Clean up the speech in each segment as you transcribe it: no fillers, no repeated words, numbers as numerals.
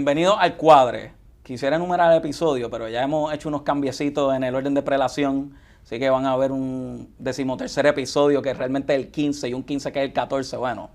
Bienvenido al Cuadre. Quisiera enumerar el episodio, pero ya hemos hecho unos cambiecitos en el orden de prelación, así que van a ver un 13º episodio que es realmente el 15 y un 15 que es el 14. Bueno,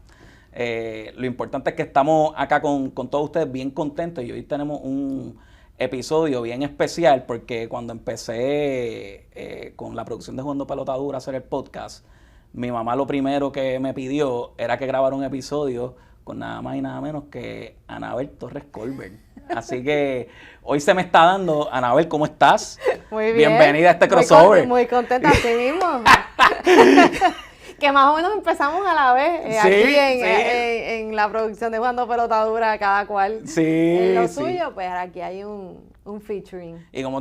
lo importante es que estamos acá con todos ustedes bien contentos y hoy tenemos un episodio bien especial porque cuando empecé con la producción de Jugando Pelota Dura a hacer el podcast, mi mamá lo primero que me pidió era que grabara un episodio con nada más y nada menos que Anabel Torres Colbert. Así que hoy se me está dando. Anabel, ¿cómo estás? Muy bien. Bienvenida a este crossover. Muy contenta, así mismo. Que más o menos empezamos a la vez, Sí, aquí sí. en la producción de Jugando Pelota Dura, cada cual Sí, en lo sí. suyo, pues aquí hay un featuring. ¿Y cómo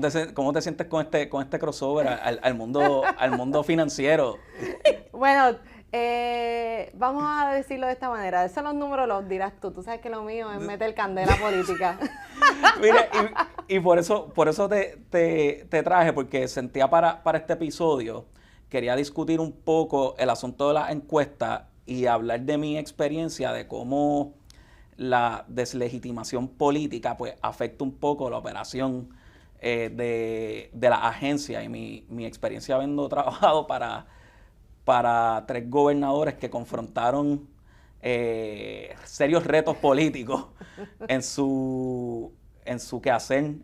te sientes con este crossover al mundo financiero? Bueno, vamos a decirlo de esta manera, esos los números los dirás tú sabes que lo mío es meter candela política. Mira, y por eso te traje, porque sentía para este episodio, quería discutir un poco el asunto de las encuestas y hablar de mi experiencia de cómo la deslegitimación política pues afecta un poco la operación de la agencia y mi experiencia habiendo trabajado para 3 gobernadores que confrontaron serios retos políticos en su quehacer.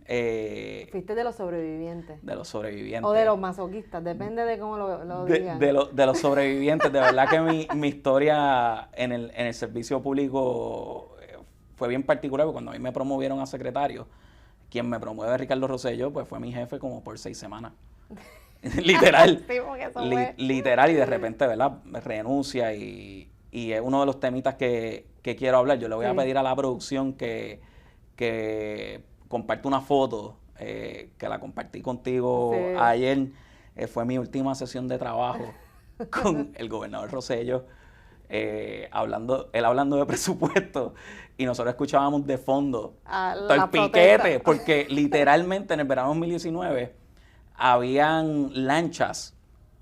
Fuiste de los sobrevivientes. De los sobrevivientes. O de los masoquistas, depende de cómo lo digas. De los sobrevivientes. De verdad que mi historia en el servicio público fue bien particular, porque cuando a mí me promovieron a secretario, quien me promueve, Ricardo Rosselló, pues fue mi jefe como por 6 semanas. Literal. Sí, porque eso fue. Literal, y de repente, ¿verdad? Me renuncia y es uno de los temitas que quiero hablar. Yo le voy a pedir a la producción que comparte una foto, que la compartí contigo ayer. Fue mi última sesión de trabajo con el gobernador Rosselló, él hablando de presupuesto y nosotros escuchábamos de fondo todo el piquete, porque literalmente en el verano 2019 habían lanchas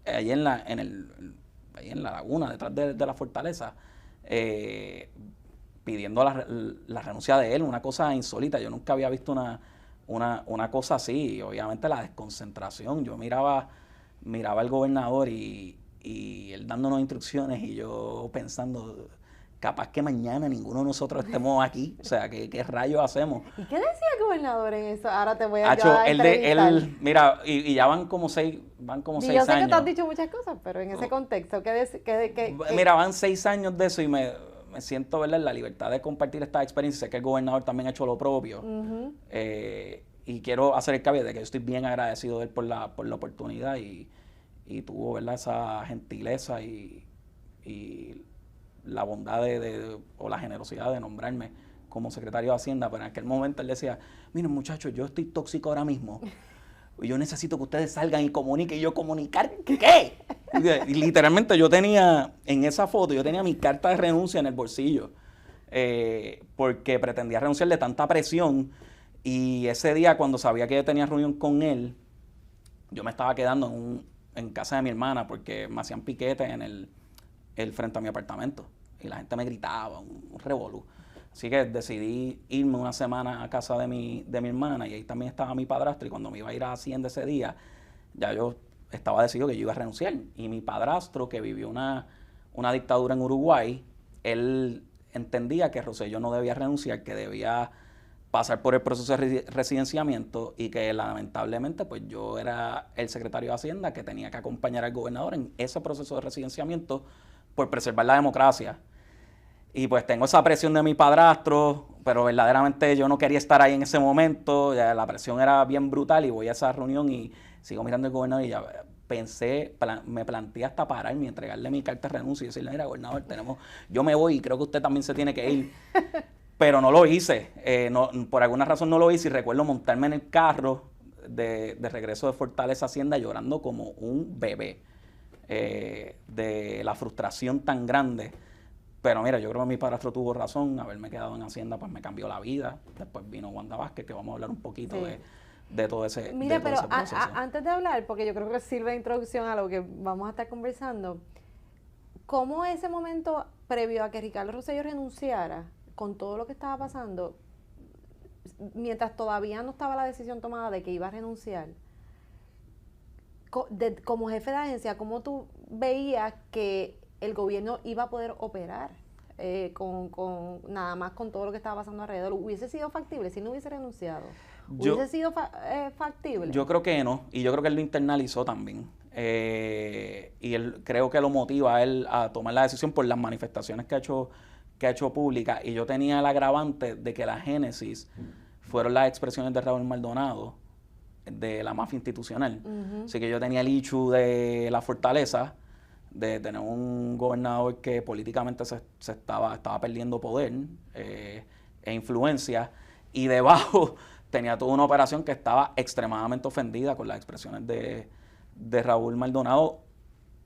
ahí en la laguna, detrás de la fortaleza, pidiendo la renuncia de él, una cosa insólita. Yo nunca había visto una cosa así, y obviamente la desconcentración. Yo miraba al gobernador y él dándonos instrucciones y yo pensando, capaz que mañana ninguno de nosotros estemos aquí. O sea, ¿qué rayos hacemos? ¿Y qué decía el gobernador en eso? Ahora te voy a entrevistar. Mira, y ya van como 6 años. Yo sé que tú has dicho muchas cosas, pero en ese contexto, Mira, van 6 años de eso y me siento, ¿verdad?, en la libertad de compartir esta experiencia. Sé que el gobernador también ha hecho lo propio. Y quiero hacer el caveat de que yo estoy bien agradecido de él por la oportunidad y tuvo, ¿verdad?, esa gentileza y la bondad o la generosidad de nombrarme como secretario de Hacienda. Pero en aquel momento él decía, miren muchachos, yo estoy tóxico ahora mismo y yo necesito que ustedes salgan y comuniquen. Y yo, ¿comunicar qué? Y literalmente yo tenía, en esa foto, yo tenía mi carta de renuncia en el bolsillo, porque pretendía renunciar de tanta presión. Y ese día, cuando sabía que yo tenía reunión con él, yo me estaba quedando en casa de mi hermana porque me hacían piquetes en el frente a mi apartamento y la gente me gritaba, un revolú. Así que decidí irme una semana a casa de mi hermana, y ahí también estaba mi padrastro, y cuando me iba a ir a Hacienda ese día, ya yo estaba decidido que yo iba a renunciar. Y mi padrastro, que vivió una dictadura en Uruguay, él entendía que Rosselló no debía renunciar, que debía pasar por el proceso de residenciamiento, y que lamentablemente pues yo era el secretario de Hacienda que tenía que acompañar al gobernador en ese proceso de residenciamiento por preservar la democracia. Y pues tengo esa presión de mi padrastro, pero verdaderamente yo no quería estar ahí en ese momento. Ya la presión era bien brutal, y voy a esa reunión y sigo mirando al gobernador y ya me planteé hasta pararme y entregarle mi carta de renuncia y decirle, mira, gobernador, yo me voy y creo que usted también se tiene que ir. Pero no lo hice, por alguna razón no lo hice, y recuerdo montarme en el carro de regreso de Fortaleza Hacienda llorando como un bebé, de la frustración tan grande. Pero mira, yo creo que mi padrastro tuvo razón. Haberme quedado en Hacienda pues me cambió la vida. Después vino Wanda Vázquez, que vamos a hablar un poquito de todo ese proceso. Mira, pero antes de hablar, porque yo creo que sirve de introducción a lo que vamos a estar conversando, ¿cómo ese momento previo a que Ricardo Rosselló renunciara, con todo lo que estaba pasando, mientras todavía no estaba la decisión tomada de que iba a renunciar, como jefe de agencia, ¿cómo tú veías que el gobierno iba a poder operar con nada más con todo lo que estaba pasando alrededor? ¿Hubiese sido factible si no hubiese renunciado? ¿Hubiese sido factible? Yo creo que no, y yo creo que él lo internalizó también. Y él creo que lo motiva a él a tomar la decisión por las manifestaciones que ha hecho públicas. Y yo tenía el agravante de que la génesis fueron las expresiones de Raúl Maldonado de la mafia institucional. Así que yo tenía el issue de la fortaleza, de tener un gobernador que políticamente se estaba perdiendo poder e influencia, y debajo tenía toda una operación que estaba extremadamente ofendida con las expresiones de Raúl Maldonado,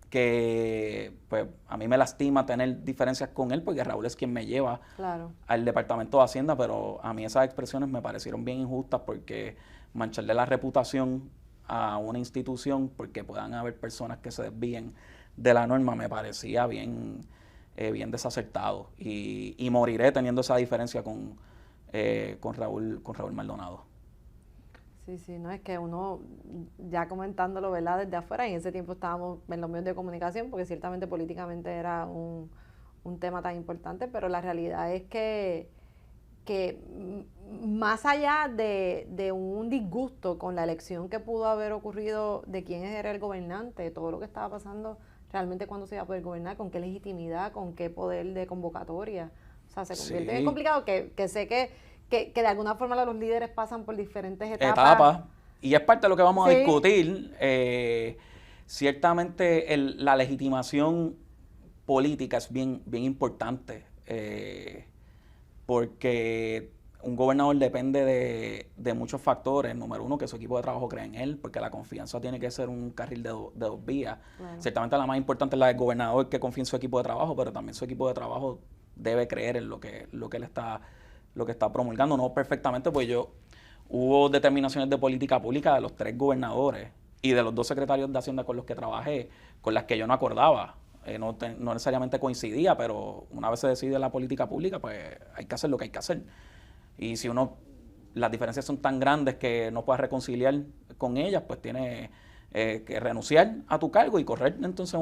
que pues a mí me lastima tener diferencias con él, porque Raúl es quien me lleva al Departamento de Hacienda, pero a mí esas expresiones me parecieron bien injustas, porque mancharle la reputación a una institución porque puedan haber personas que se desvíen de la norma me parecía bien desacertado, y moriré teniendo esa diferencia con Raúl Maldonado. Sí, no, es que uno, ya comentándolo, ¿verdad?, desde afuera, y en ese tiempo estábamos en los medios de comunicación, porque ciertamente políticamente era un tema tan importante, pero la realidad es que más allá de un disgusto con la elección que pudo haber ocurrido de quién era el gobernante, todo lo que estaba pasando realmente cuando se iba a poder gobernar, con qué legitimidad, con qué poder de convocatoria, o sea, se convierte en complicado, que sé que de alguna forma los líderes pasan por diferentes etapas. Y es parte de lo que vamos a discutir. Ciertamente la legitimación política es bien importante, porque un gobernador depende de muchos factores. Número uno, que su equipo de trabajo cree en él, porque la confianza tiene que ser un carril de dos vías. Claro. Ciertamente la más importante es la del gobernador, que confía en su equipo de trabajo, pero también su equipo de trabajo debe creer en lo que él está promulgando. No perfectamente, pues hubo determinaciones de política pública de los 3 gobernadores y de los 2 secretarios de Hacienda con los que trabajé, con las que yo no acordaba. No necesariamente coincidía, pero una vez se decide la política pública, pues hay que hacer lo que hay que hacer. Y si las diferencias son tan grandes que no puedes reconciliar con ellas, pues tienes que renunciar a tu cargo y correr entonces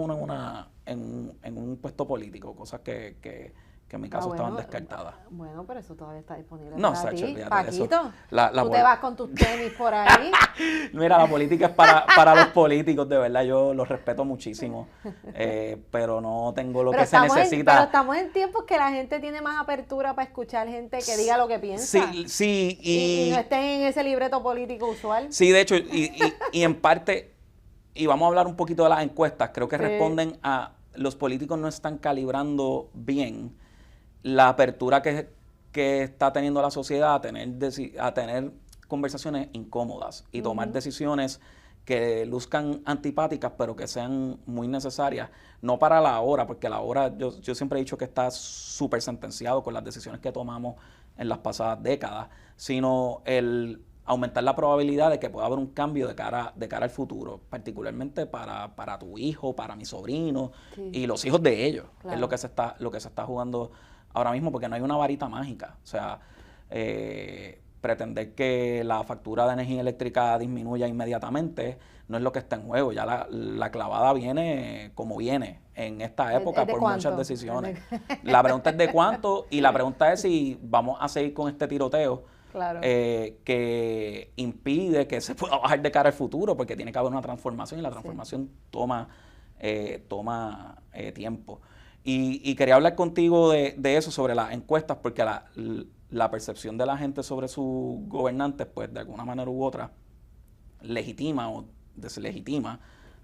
en un puesto político, cosas que en mi caso estaban descartadas. Bueno, pero eso todavía está disponible para ti. Paquito, tú te vas con tus tenis por ahí. Mira, la política es para los políticos, de verdad, yo los respeto muchísimo, pero no tengo lo que se necesita. Pero estamos en tiempos que la gente tiene más apertura para escuchar gente que diga lo que piensa. Sí. Y no estén en ese libreto político usual. Sí, de hecho, y en parte, y vamos a hablar un poquito de las encuestas, creo que responden a los políticos no están calibrando bien la apertura que está teniendo la sociedad a tener conversaciones incómodas y tomar decisiones que luzcan antipáticas, pero que sean muy necesarias, no para la hora, porque la hora, yo siempre he dicho que está súper sentenciado con las decisiones que tomamos en las pasadas décadas, sino el aumentar la probabilidad de que pueda haber un cambio de cara al futuro, particularmente para tu hijo, para mi sobrino y los hijos de ellos. Claro. Es lo que se está jugando ahora mismo, porque no hay una varita mágica. O sea, pretender que la factura de energía eléctrica disminuya inmediatamente no es lo que está en juego. Ya la clavada viene como viene en esta época por muchas decisiones. La pregunta es de cuánto, y la pregunta es si vamos a seguir con este tiroteo que impide que se pueda bajar de cara al futuro, porque tiene que haber una transformación, y la transformación toma tiempo. Y quería hablar contigo de eso, sobre las encuestas, porque la percepción de la gente sobre sus gobernantes, pues de alguna manera u otra, legitima o deslegitima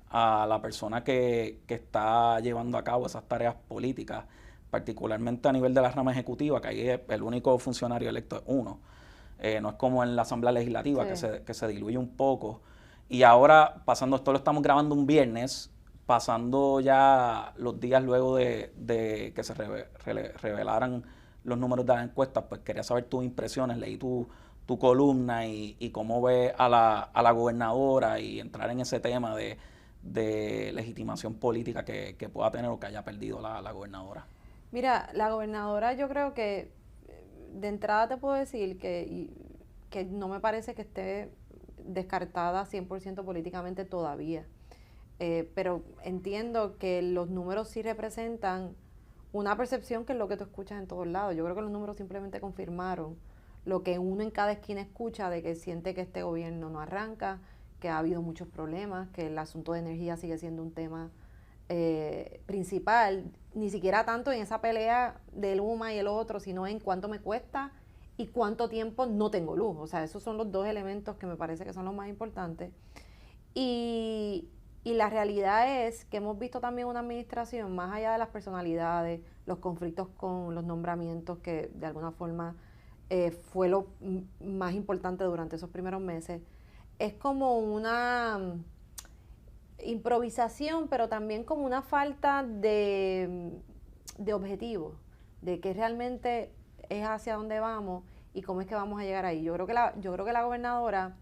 a la persona que está llevando a cabo esas tareas políticas, particularmente a nivel de la rama ejecutiva, que ahí el único funcionario electo es uno. No es como en la Asamblea Legislativa, que se diluye un poco. Y ahora, esto lo estamos grabando un viernes, pasando ya los días luego de que se revelaran los números de las encuestas, pues quería saber tus impresiones. Leí tu columna y cómo ves a la gobernadora, y entrar en ese tema de legitimación política que pueda tener o que haya perdido la gobernadora. Mira, la gobernadora, yo creo que de entrada te puedo decir que que no me parece que esté descartada 100% políticamente todavía. Pero entiendo que los números sí representan una percepción que es lo que tú escuchas en todos lados. Yo creo que los números simplemente confirmaron lo que uno en cada esquina escucha, de que siente que este gobierno no arranca, que ha habido muchos problemas, que el asunto de energía sigue siendo un tema principal, ni siquiera tanto en esa pelea del UMA y el otro, sino en cuánto me cuesta y cuánto tiempo no tengo luz. O sea, esos son los dos elementos que me parece que son los más importantes. Y la realidad es que hemos visto también una administración, más allá de las personalidades, los conflictos con los nombramientos, que de alguna forma fue lo más importante durante esos primeros meses, es como una improvisación, pero también como una falta de objetivo, de que realmente es hacia dónde vamos y cómo es que vamos a llegar ahí. Yo creo que la gobernadora,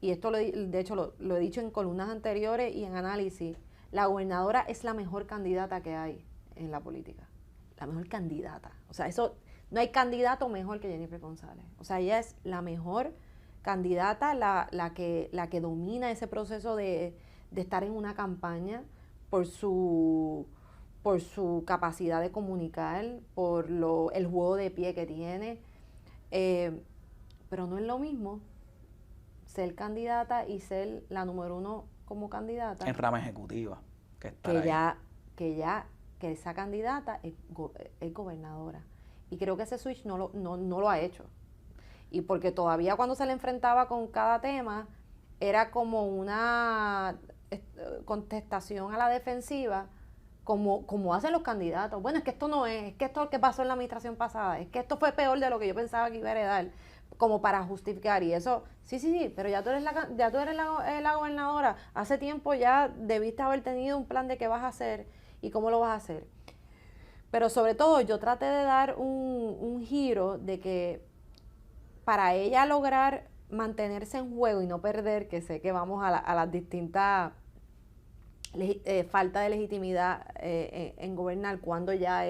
y esto de hecho lo he dicho en columnas anteriores y en análisis, la gobernadora es la mejor candidata que hay en la política. La mejor candidata. O sea, eso, no hay candidato mejor que Jennifer González. O sea, ella es la mejor candidata, la que domina ese proceso de estar en una campaña por su capacidad de comunicar, por el juego de pie que tiene. Pero no es lo mismo ser candidata y ser la número uno como candidata. En rama ejecutiva. Que esa candidata es gobernadora. Y creo que ese switch no lo ha hecho. Y porque todavía cuando se le enfrentaba con cada tema, era como una contestación a la defensiva, como hacen los candidatos. Bueno, es que esto no es que esto es lo que pasó en la administración pasada, es que esto fue peor de lo que yo pensaba que iba a heredar, como para justificar. Y eso, sí, pero ya tú eres la gobernadora, hace tiempo ya debiste haber tenido un plan de qué vas a hacer y cómo lo vas a hacer. Pero sobre todo yo traté de dar un giro de que para ella lograr mantenerse en juego y no perder, que sé que vamos a las distintas falta de legitimidad en gobernar, cuando ya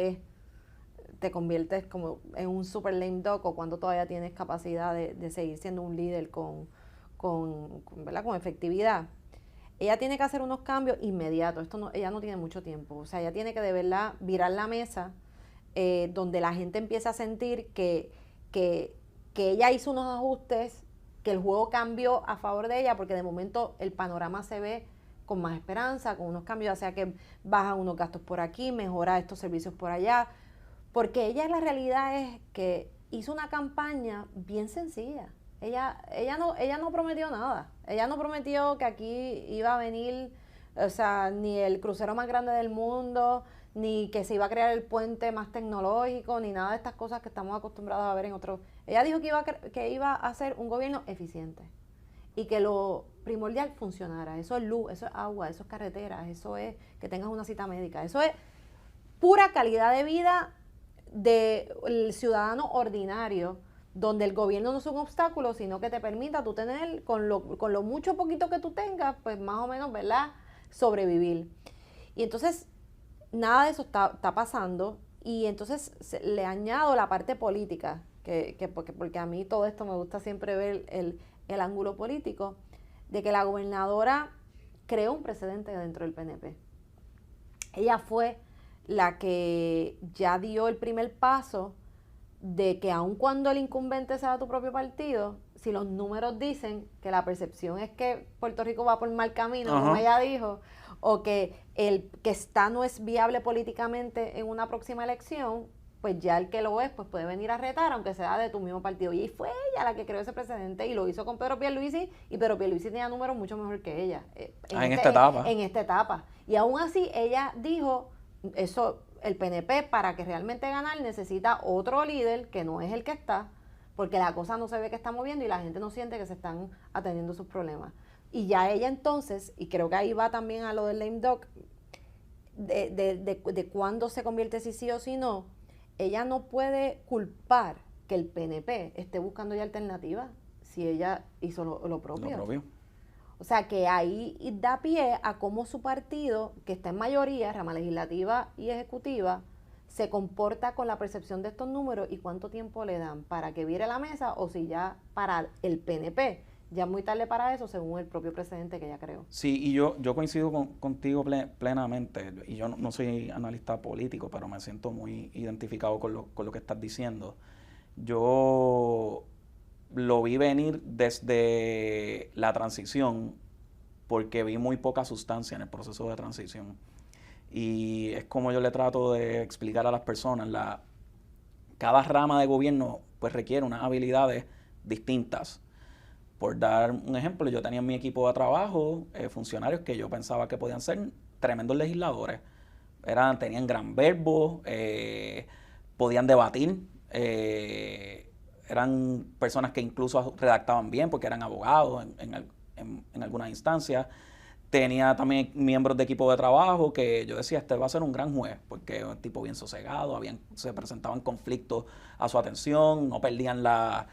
te conviertes como en un super lame duck, o cuando todavía tienes capacidad de seguir siendo un líder ¿verdad? Con efectividad. Ella tiene que hacer unos cambios inmediatos. Ella no tiene mucho tiempo. O sea, ella tiene que de verdad virar la mesa, donde la gente empieza a sentir que ella hizo unos ajustes, que el juego cambió a favor de ella, porque de momento el panorama se ve con más esperanza, con unos cambios, o sea que bajan unos gastos por aquí, mejora estos servicios por allá, porque ella, la realidad es que hizo una campaña bien sencilla. Ella no prometió nada. Ella no prometió que aquí iba a venir, o sea, ni el crucero más grande del mundo, ni que se iba a crear el puente más tecnológico, ni nada de estas cosas que estamos acostumbrados a ver en otros. Ella dijo que iba a hacer un gobierno eficiente y que lo primordial funcionara. Eso es luz, eso es agua, eso es carreteras, eso es que tengas una cita médica, eso es pura calidad de vida del ciudadano ordinario, donde el gobierno no es un obstáculo, sino que te permita tú tener, con lo mucho poquito que tú tengas, pues más o menos, ¿verdad?, sobrevivir. Y entonces, nada de eso está pasando, y entonces le añado la parte política, porque a mí todo esto me gusta siempre ver el ángulo político, de que la gobernadora creó un precedente dentro del PNP. Ella fue la que ya dio el primer paso de que aun cuando el incumbente sea tu propio partido, si los números dicen que la percepción es que Puerto Rico va por mal camino, como ella dijo, o que el que está no es viable políticamente en una próxima elección, pues ya el que lo es, pues puede venir a retar, aunque sea de tu mismo partido. Y fue ella la que creó ese precedente, y lo hizo con Pedro Pierluisi, y Pedro Pierluisi tenía números mucho mejor que ella. En esta etapa. En esta etapa. Y aún así, ella dijo, eso, el PNP, para que realmente ganar, necesita otro líder que no es el que está, porque la cosa no se ve que está moviendo y la gente no siente que se están atendiendo sus problemas. Y ya ella entonces, y creo que ahí va también a lo del lame duck, de cuándo se convierte si sí o si no, ella no puede culpar que el PNP esté buscando ya alternativas si ella hizo lo propio. O sea, que ahí da pie a cómo su partido, que está en mayoría, rama legislativa y ejecutiva, se comporta con la percepción de estos números y cuánto tiempo le dan para que vire la mesa o si ya para el PNP. Ya es muy tarde para eso, según el propio presidente que ya creó. Sí, y yo coincido contigo plenamente, y yo no soy analista político, pero me siento muy identificado con lo que estás diciendo. Yo lo vi venir desde la transición, porque vi muy poca sustancia en el proceso de transición. Y es como yo le trato de explicar a las personas, cada rama de gobierno pues requiere unas habilidades distintas. Por dar un ejemplo, yo tenía en mi equipo de trabajo funcionarios que yo pensaba que podían ser tremendos legisladores. Tenían gran verbo, podían debatir, eran personas que incluso redactaban bien porque eran abogados en algunas instancias. Tenía también miembros de equipo de trabajo que yo decía, este va a ser un gran juez, porque era un tipo bien sosegado, se presentaban conflictos a su atención, no perdían la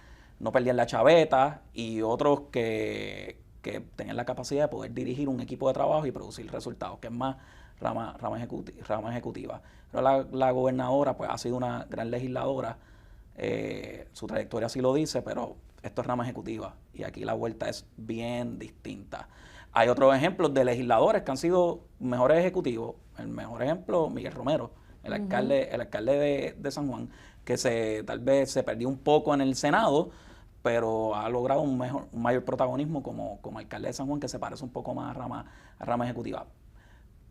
chaveta, y otros que tenían la capacidad de poder dirigir un equipo de trabajo y producir resultados, que es más rama ejecutiva. Pero la gobernadora pues ha sido una gran legisladora, su trayectoria sí lo dice, pero esto es rama ejecutiva y aquí la vuelta es bien distinta. Hay otros ejemplos de legisladores que han sido mejores ejecutivos. El mejor ejemplo, Miguel Romero, el alcalde de San Juan, que tal vez se perdió un poco en el Senado, pero ha logrado un mayor protagonismo como alcalde de San Juan, que se parece un poco más a rama ejecutiva.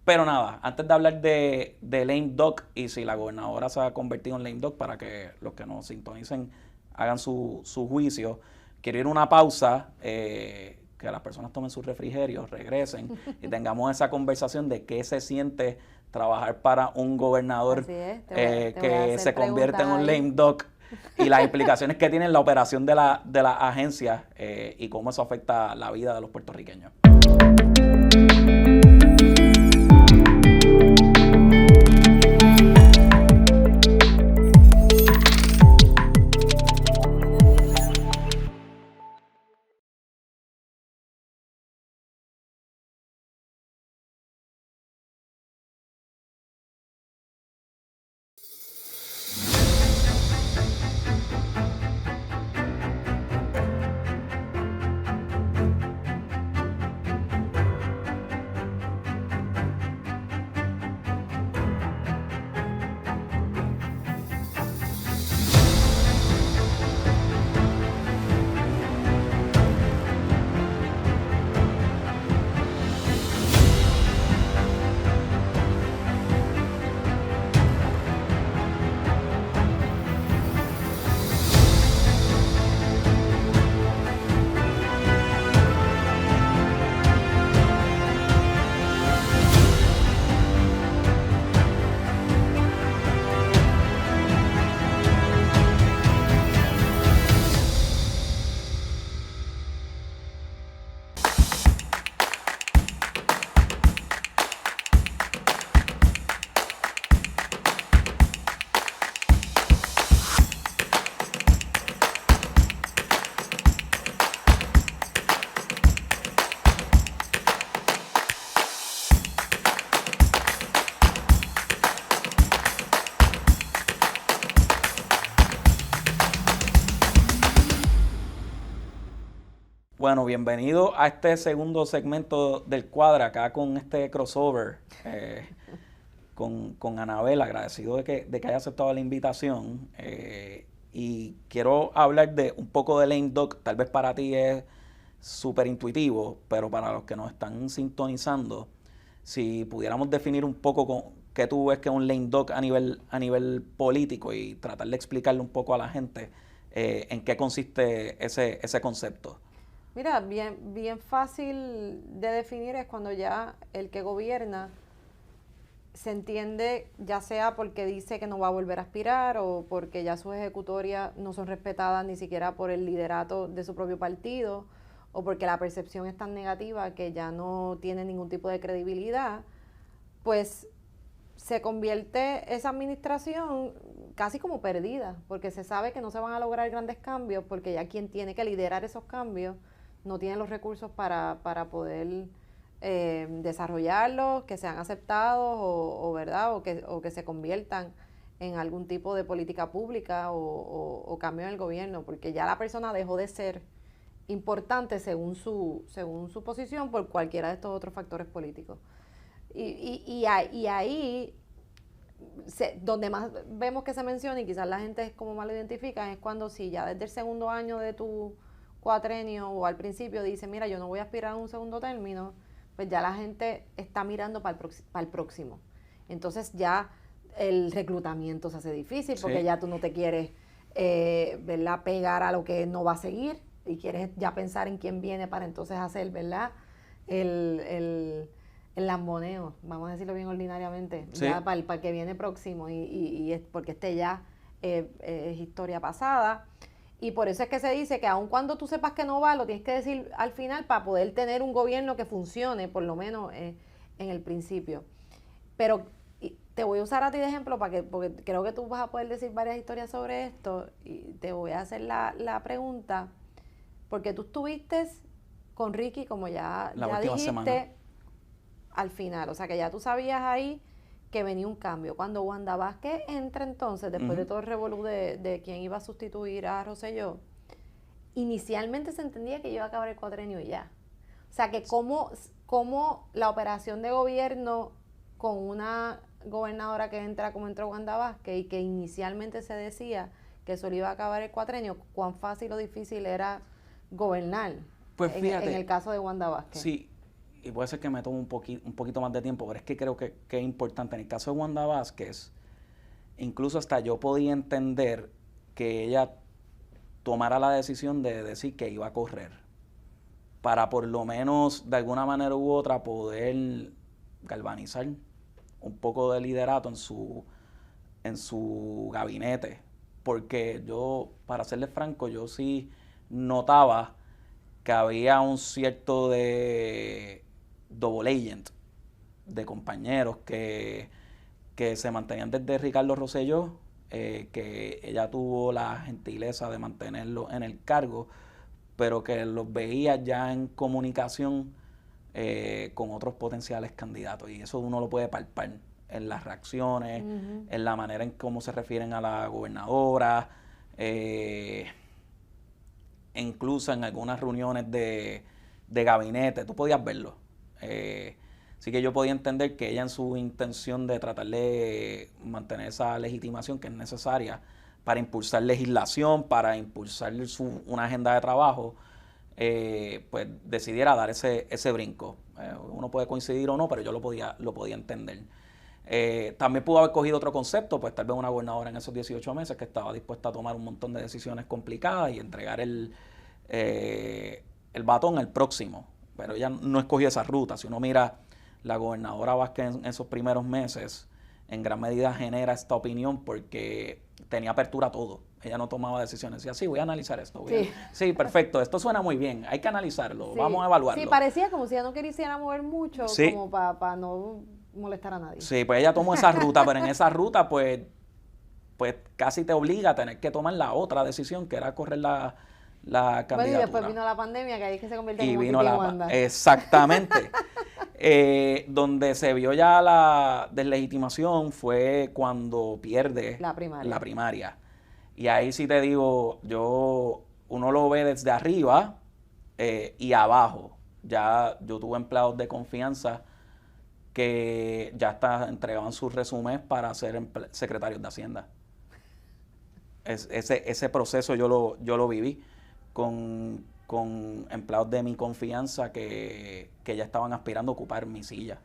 Pero nada, antes de hablar de lame duck y si la gobernadora se ha convertido en lame duck, para que los que nos sintonicen hagan su juicio, quiero ir a una pausa, que las personas tomen sus refrigerios, regresen y tengamos esa conversación de qué se siente trabajar para un gobernador que se convierte en un lame duck y las implicaciones que tiene en la operación de la agencia y cómo eso afecta la vida de los puertorriqueños. Bueno, bienvenido a este segundo segmento del Cuadra, acá con este crossover con Anabel, agradecido de que haya aceptado la invitación. Y quiero hablar de un poco de lame duck. Tal vez para ti es súper intuitivo, pero para los que nos están sintonizando, si pudiéramos definir un poco qué tú ves que es un lame duck a nivel político y tratar de explicarle un poco a la gente en qué consiste ese concepto. Mira, bien fácil de definir es cuando ya el que gobierna se entiende, ya sea porque dice que no va a volver a aspirar o porque ya sus ejecutorias no son respetadas ni siquiera por el liderato de su propio partido o porque la percepción es tan negativa que ya no tiene ningún tipo de credibilidad, pues se convierte esa administración casi como perdida, porque se sabe que no se van a lograr grandes cambios porque ya quien tiene que liderar esos cambios no tiene los recursos para poder desarrollarlos, que sean aceptados o ¿verdad? O que se conviertan en algún tipo de política pública o cambio en el gobierno, porque ya la persona dejó de ser importante según su posición por cualquiera de estos otros factores políticos. Y ahí, donde más vemos que se menciona, y quizás la gente es como más lo identifica, es cuando si ya desde el segundo año de tu cuatrenio o al principio dice, mira, yo no voy a aspirar a un segundo término, pues ya la gente está mirando para el próximo. Entonces ya el reclutamiento se hace difícil porque ya tú no te quieres ¿verdad? Pegar a lo que no va a seguir y quieres ya pensar en quién viene para entonces hacer, ¿verdad? El lamboneo, vamos a decirlo bien ordinariamente, ya para el que viene próximo y es porque este ya es historia pasada. Y por eso es que se dice que aun cuando tú sepas que no va, lo tienes que decir al final para poder tener un gobierno que funcione, por lo menos en el principio. Pero te voy a usar a ti de ejemplo porque creo que tú vas a poder decir varias historias sobre esto y te voy a hacer la pregunta, porque tú estuviste con Ricky, como ya dijiste, semana. Al final, o sea que ya tú sabías ahí que venía un cambio. Cuando Wanda Vázquez entra entonces, después de todo el revolú de quién iba a sustituir a Rosselló, inicialmente se entendía que iba a acabar el cuatrenio y ya. O sea que cómo la operación de gobierno con una gobernadora que entra como entró Wanda Vázquez y que inicialmente se decía que solo iba a acabar el cuatrenio, cuán fácil o difícil era gobernar pues fíjate, en el caso de Wanda Vázquez. Sí, y puede ser que me tome un poquito más de tiempo, pero es que creo que es importante. En el caso de Wanda Vázquez, incluso hasta yo podía entender que ella tomara la decisión de decir que iba a correr, para por lo menos de alguna manera u otra poder galvanizar un poco de liderato en su gabinete, porque yo, para serles franco, yo sí notaba que había un cierto de double agent de compañeros que se mantenían desde Ricardo Rosselló, que ella tuvo la gentileza de mantenerlo en el cargo, pero que los veía ya en comunicación con otros potenciales candidatos, y eso uno lo puede palpar en las reacciones, en la manera en cómo se refieren a la gobernadora, incluso en algunas reuniones de gabinete, tú podías verlo. Así que yo podía entender que ella, en su intención de tratar de mantener esa legitimación que es necesaria para impulsar legislación, para impulsar una agenda de trabajo, pues decidiera dar ese brinco. Uno puede coincidir o no, pero yo lo podía entender. También pudo haber cogido otro concepto, pues tal vez una gobernadora en esos 18 meses que estaba dispuesta a tomar un montón de decisiones complicadas y entregar el batón al próximo, pero ella no escogió esa ruta. Si uno mira, la gobernadora Vázquez en esos primeros meses en gran medida genera esta opinión porque tenía apertura a todo. Ella no tomaba decisiones, decía, sí, voy a analizar esto. Sí, perfecto, esto suena muy bien, hay que analizarlo, vamos a evaluarlo. Sí, parecía como si ella no quisiera mover mucho, como para no molestar a nadie. Sí, pues ella tomó esa ruta, pero en esa ruta pues casi te obliga a tener que tomar la otra decisión, que era correr la candidatura. Bueno, y después vino la pandemia, que ahí es que se convierte en vino Wanda. Exactamente. Donde se vio ya la deslegitimación fue cuando pierde la primaria. Y ahí sí te digo, uno lo ve desde arriba y abajo. Ya yo tuve empleados de confianza que ya entregaban sus resúmenes para ser secretarios de Hacienda. Ese proceso yo lo viví con empleados de mi confianza que ya estaban aspirando a ocupar mi silla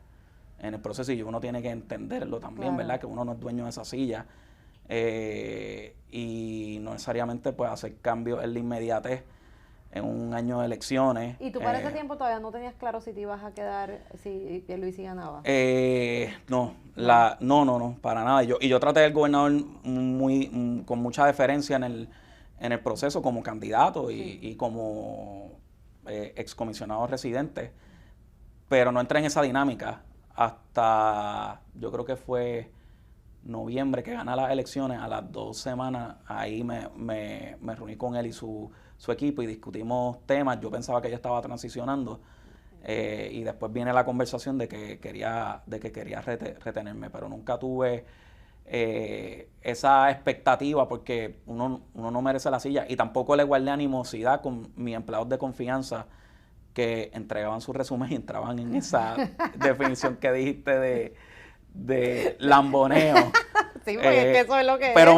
en el proceso, y uno tiene que entenderlo también, ¿verdad? Que uno no es dueño de esa silla, y no necesariamente pues hacer cambios en la inmediatez en un año de elecciones. ¿Y tú para ese tiempo todavía no tenías claro si te ibas a quedar, si Pierluisi ganaba? No, para nada. Y yo traté del gobernador con mucha deferencia en el proceso como candidato y como excomisionado residente, pero no entré en esa dinámica hasta, yo creo que fue noviembre, que gana las elecciones. A las 2 semanas ahí me reuní con él y su equipo y discutimos temas. Yo pensaba que ella estaba transicionando, y después viene la conversación de que quería retenerme, pero nunca tuve esa expectativa, porque uno no merece la silla, y tampoco le guardé animosidad con mis empleados de confianza que entregaban su resumen y entraban en esa definición que dijiste de lamboneo. Sí, porque es que eso es lo que pero es.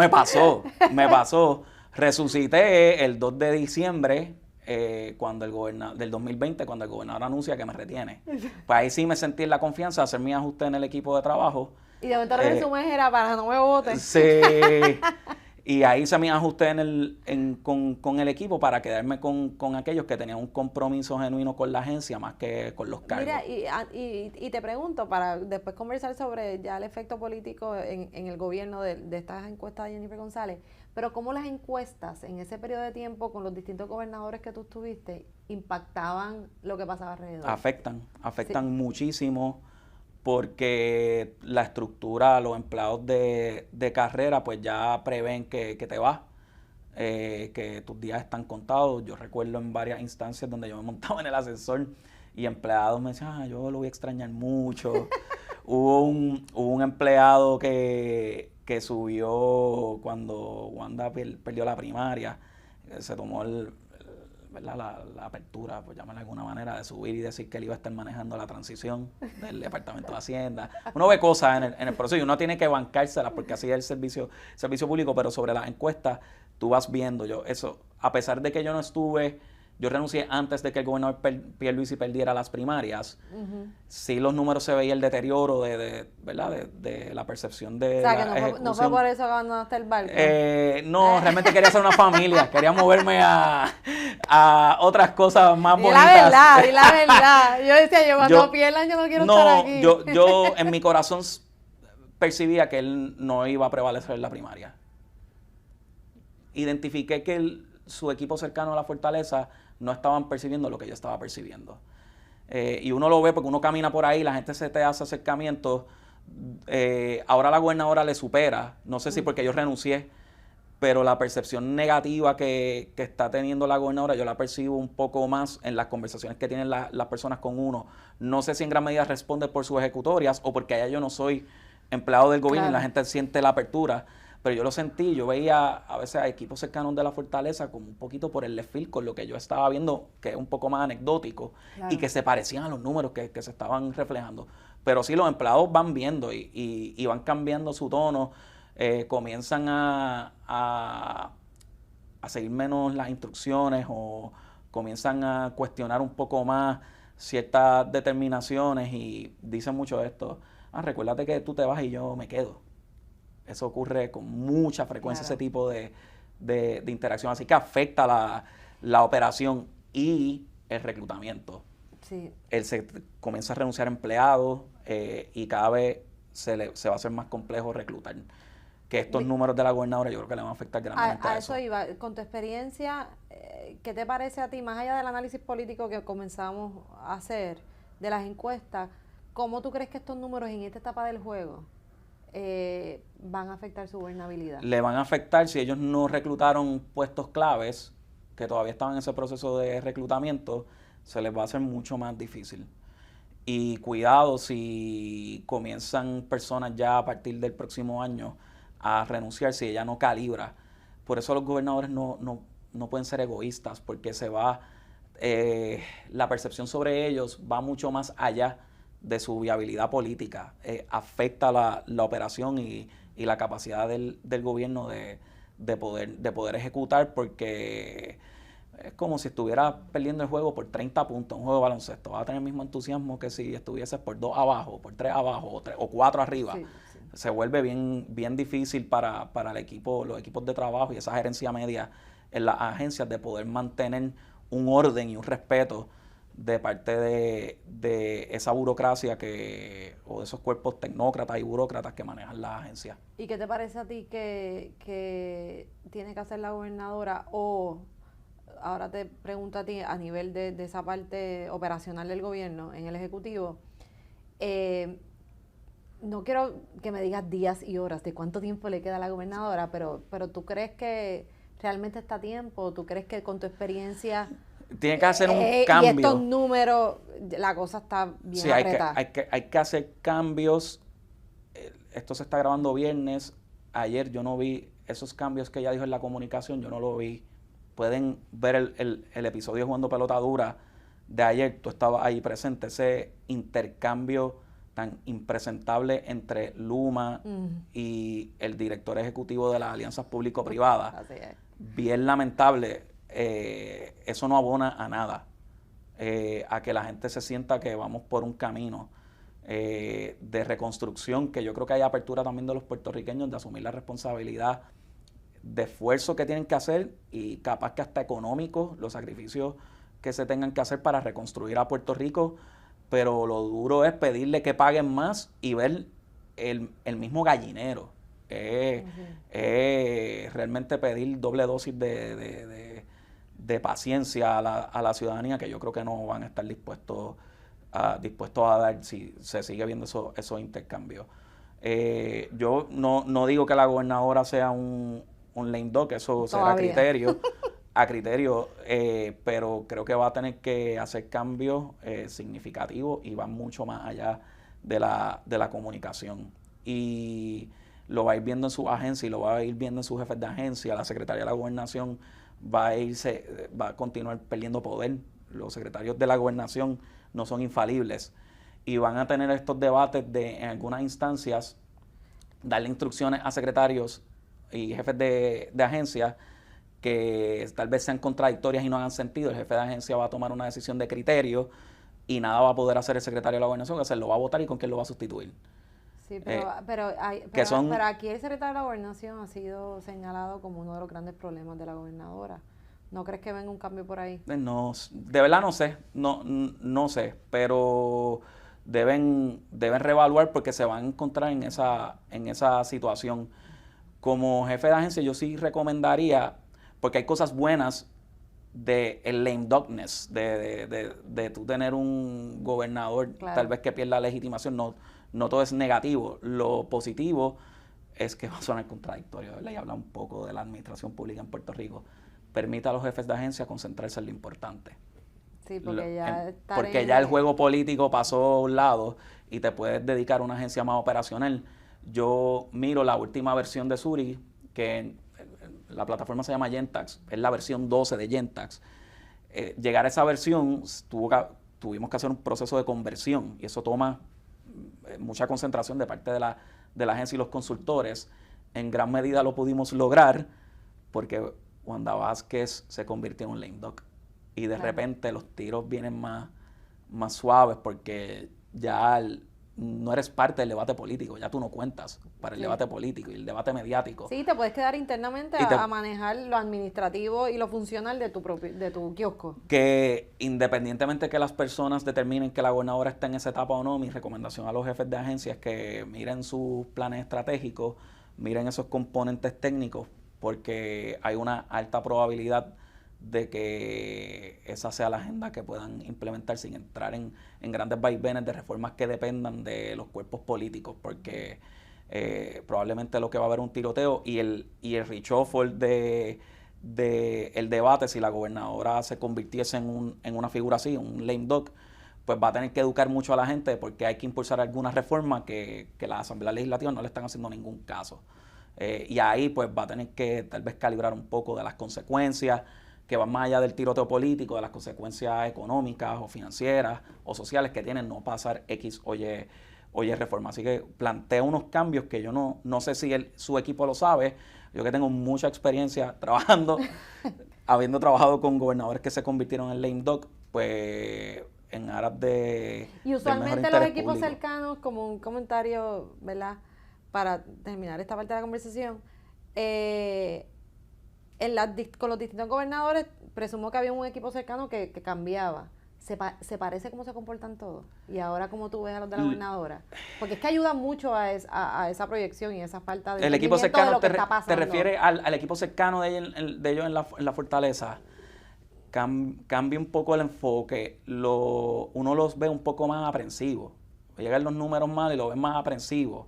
me pasó. Resucité el 2 de diciembre cuando del 2020, cuando el gobernador anuncia que me retiene. Pues ahí sí me sentí en la confianza de hacer mi ajuste en el equipo de trabajo. Y de momento el resumen era para no me voten. Sí. Y ahí hice mi ajuste con el equipo para quedarme con aquellos que tenían un compromiso genuino con la agencia más que con los cargos. Mira, y te pregunto, para después conversar sobre ya el efecto político en el gobierno de estas encuestas de Jennifer González, pero cómo las encuestas en ese periodo de tiempo con los distintos gobernadores que tú estuviste impactaban lo que pasaba alrededor. Afectan Sí. muchísimo, porque la estructura, los empleados de carrera, pues ya prevén que te vas, que tus días están contados. Yo recuerdo en varias instancias donde yo me montaba en el ascensor y empleados me decían, yo lo voy a extrañar mucho. hubo un empleado que subió cuando Wanda perdió la primaria, se tomó ¿verdad? La apertura, por llamarlo de alguna manera, de subir y decir que él iba a estar manejando la transición del Departamento de Hacienda. Uno ve cosas en el proceso y uno tiene que bancárselas porque así es el servicio público, pero sobre las encuestas tú vas viendo. Eso, a pesar de que yo no estuve, yo renuncié antes de que el gobernador Pierluisi perdiera las primarias. Sí, los números se veía el deterioro ¿verdad? De la percepción de O sea, la que ejecución. no fue por eso que abandonaste el barco. No, realmente quería hacer una familia, quería moverme a otras cosas más bonitas. Di la verdad. Yo decía, cuando pierdan yo no quiero estar aquí. Yo en mi corazón percibía que él no iba a prevalecer en la primaria. Identifiqué que su equipo cercano a la fortaleza no estaban percibiendo lo que yo estaba percibiendo. Y uno lo ve porque uno camina por ahí, la gente se te hace acercamientos. Ahora la gobernadora le supera, no sé si porque yo renuncié, pero la percepción negativa que está teniendo la gobernadora yo la percibo un poco más en las conversaciones que tienen las personas con uno. No sé si en gran medida responde por sus ejecutorias o porque allá yo no soy empleado del gobierno y la gente siente la apertura. Pero yo lo sentí, yo veía a veces a equipos cercanos de la fortaleza como un poquito por el left field con lo que yo estaba viendo, que es un poco más anecdótico, y que se parecían a los números que se estaban reflejando. Pero sí, los empleados van viendo y van cambiando su tono, comienzan a seguir menos las instrucciones o comienzan a cuestionar un poco más ciertas determinaciones y dicen mucho esto, recuérdate que tú te vas y yo me quedo. Eso ocurre con mucha frecuencia, ese tipo de interacción. Así que afecta la operación y el reclutamiento. Sí. Él comienza a renunciar a empleados y cada vez se va a hacer más complejo reclutar. Que estos números de la gobernadora yo creo que le van a afectar grandemente a eso. A eso iba. Con tu experiencia, ¿qué te parece a ti, más allá del análisis político que comenzamos a hacer, de las encuestas, cómo tú crees que estos números en esta etapa del juego van a afectar su gobernabilidad? Le van a afectar si ellos no reclutaron puestos claves, que todavía estaban en ese proceso de reclutamiento, se les va a hacer mucho más difícil. Y cuidado si comienzan personas ya a partir del próximo año a renunciar si ella no calibra. Por eso los gobernadores no pueden ser egoístas, porque la percepción sobre ellos va mucho más allá de su viabilidad política, afecta la operación y la capacidad del gobierno de poder ejecutar, porque es como si estuvieras perdiendo el juego por 30 puntos, un juego de baloncesto. Vas a tener el mismo entusiasmo que si estuvieses por 2 abajo, por 3 abajo o 4 arriba. Sí. Se vuelve bien difícil para el equipo, los equipos de trabajo y esa gerencia media en las agencias de poder mantener un orden y un respeto de parte de esa burocracia o de esos cuerpos tecnócratas y burócratas que manejan las agencias. ¿Y qué te parece a ti que tiene que hacer la gobernadora? O ahora te pregunto a ti, a nivel de esa parte operacional del gobierno, en el Ejecutivo, no quiero que me digas días y horas de cuánto tiempo le queda a la gobernadora, pero ¿tú crees que realmente está a tiempo? ¿Tú crees que con tu experiencia tiene que hacer un cambio? Y estos números, la cosa está bien apretada. Hay que hacer cambios. Esto se está grabando viernes. ayer yo no vi esos cambios que ella dijo en la comunicación, yo no lo vi. Pueden ver el episodio Jugando Pelota Dura de ayer, tú estabas ahí presente, ese intercambio tan impresentable entre Luma y el director ejecutivo de las alianzas público-privadas. Así es. Bien lamentable, eso no abona a nada, a que la gente se sienta que vamos por un camino de reconstrucción, que yo creo que hay apertura también de los puertorriqueños de asumir la responsabilidad de esfuerzo que tienen que hacer y capaz que hasta económicos, los sacrificios que se tengan que hacer para reconstruir a Puerto Rico, pero lo duro es pedirle que paguen más y ver el mismo gallinero. Realmente pedir doble dosis de paciencia a la ciudadanía, que yo creo que no van a estar dispuestos a dar si se sigue viendo esos intercambios. Yo no digo que la gobernadora sea un lame duck, eso será a criterio, pero creo que va a tener que hacer cambios significativos y van mucho más allá de la comunicación. Y lo va a ir viendo en su agencia y lo va a ir viendo en sus jefes de agencia. La Secretaría de la Gobernación va a continuar perdiendo poder. Los secretarios de la Gobernación no son infalibles y van a tener estos debates en algunas instancias, darle instrucciones a secretarios y jefes de agencias que tal vez sean contradictorias y no hagan sentido. El jefe de agencia va a tomar una decisión de criterio y nada va a poder hacer el secretario de la Gobernación, que se lo va a votar y con quién lo va a sustituir. Sí, pero aquí el secretario de la Gobernación ha sido señalado como uno de los grandes problemas de la gobernadora. ¿No crees que venga un cambio por ahí? No, de verdad no sé, no sé, pero deben reevaluar porque se van a encontrar en esa situación. Como jefe de agencia yo sí recomendaría, porque hay cosas buenas de el lame duckness, de tú tener un gobernador tal vez que pierda la legitimación, no todo es negativo. Lo positivo es que va a sonar contradictorio, ¿verdad? Y habla un poco de la administración pública en Puerto Rico. Permita a los jefes de agencia concentrarse en lo importante. Sí, porque ya el juego político pasó a un lado y te puedes dedicar a una agencia más operacional. Yo miro la última versión de Suri, que la plataforma se llama Gentax, es la versión 12 de Gentax. Llegar a esa versión tuvimos que hacer un proceso de conversión y eso toma mucha concentración de parte de la agencia y los consultores. En gran medida lo pudimos lograr porque Wanda Vázquez se convirtió en un lame duck y de repente los tiros vienen más suaves porque ya no eres parte del debate político, ya tú no cuentas para el debate político y el debate mediático. Sí, te puedes quedar internamente a manejar lo administrativo y lo funcional de tu kiosco. Que independientemente que las personas determinen que la gobernadora está en esa etapa o no, mi recomendación a los jefes de agencia es que miren sus planes estratégicos, miren esos componentes técnicos, porque hay una alta probabilidad de que esa sea la agenda que puedan implementar sin entrar en grandes vaivenes de reformas que dependan de los cuerpos políticos, porque probablemente lo que va a haber un tiroteo y el reshuffle el debate, si la gobernadora se convirtiese en una figura así, un lame duck, pues va a tener que educar mucho a la gente porque hay que impulsar algunas reformas que la Asamblea Legislativa no le están haciendo ningún caso. Y ahí pues va a tener que tal vez calibrar un poco de las consecuencias que van más allá del tiroteo político, de las consecuencias económicas o financieras o sociales que tienen no pasar X o Y reforma. Así que plantea unos cambios que yo no sé si su equipo lo sabe. Yo que tengo mucha experiencia trabajando, habiendo trabajado con gobernadores que se convirtieron en lame duck, pues en aras de... Y usualmente los equipos cercanos, como un comentario, ¿verdad?, para terminar esta parte de la conversación, con los distintos gobernadores, presumo que había un equipo cercano que cambiaba. ¿Se parece cómo se comportan todos? Y ahora, ¿cómo tú ves a los de la gobernadora? Porque es que ayuda mucho a esa proyección y esa falta de el equipo cercano de lo que está pasando. ¿Te refieres al equipo cercano de ellos en la fortaleza? Cambia un poco el enfoque. Uno los ve un poco más aprensivos. Llegan los números mal y los ven más aprensivos.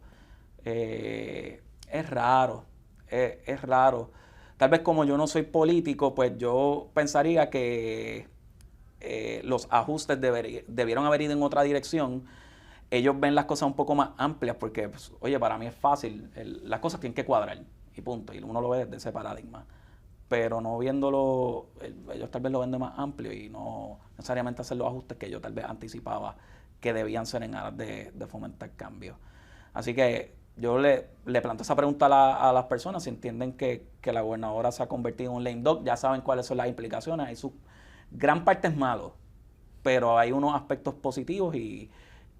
Es raro. Es raro. Tal vez como yo no soy político, pues yo pensaría que los ajustes debieron haber ido en otra dirección. ellos ven las cosas un poco más amplias porque, pues, oye, para mí es fácil, las cosas tienen que cuadrar y punto, y uno lo ve desde ese paradigma. Pero no viéndolo, ellos tal vez lo ven de más amplio y no necesariamente hacer los ajustes que yo tal vez anticipaba que debían ser en aras de fomentar cambios. Así que yo le planteo esa pregunta a las personas, si entienden que la gobernadora se ha convertido en un lame duck, ya saben cuáles son las implicaciones. Hay su gran parte es malo, pero hay unos aspectos positivos y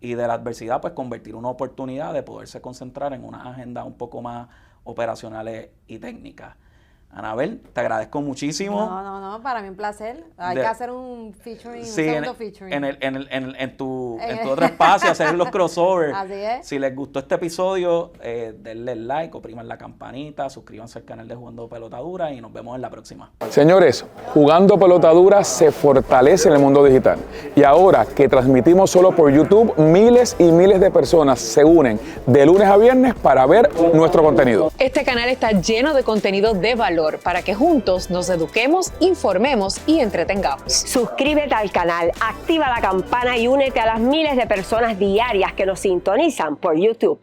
de la adversidad, pues convertir una oportunidad de poderse concentrar en una agenda un poco más operacionales y técnicas. Anabel, te agradezco muchísimo. No, para mí un placer. Hay que hacer un featuring, sí, un segundo featuring. En tu otro espacio, hacer los crossovers. Así es. Si les gustó este episodio, denle like, opriman la campanita, suscríbanse al canal de Jugando Pelotadura y nos vemos en la próxima. Señores, Jugando Pelotadura se fortalece en el mundo digital. Y ahora que transmitimos solo por YouTube, miles y miles de personas se unen de lunes a viernes para ver nuestro contenido. Este canal está lleno de contenido de valor para que juntos nos eduquemos, informemos y entretengamos. Suscríbete al canal, activa la campana y únete a las miles de personas diarias que nos sintonizan por YouTube.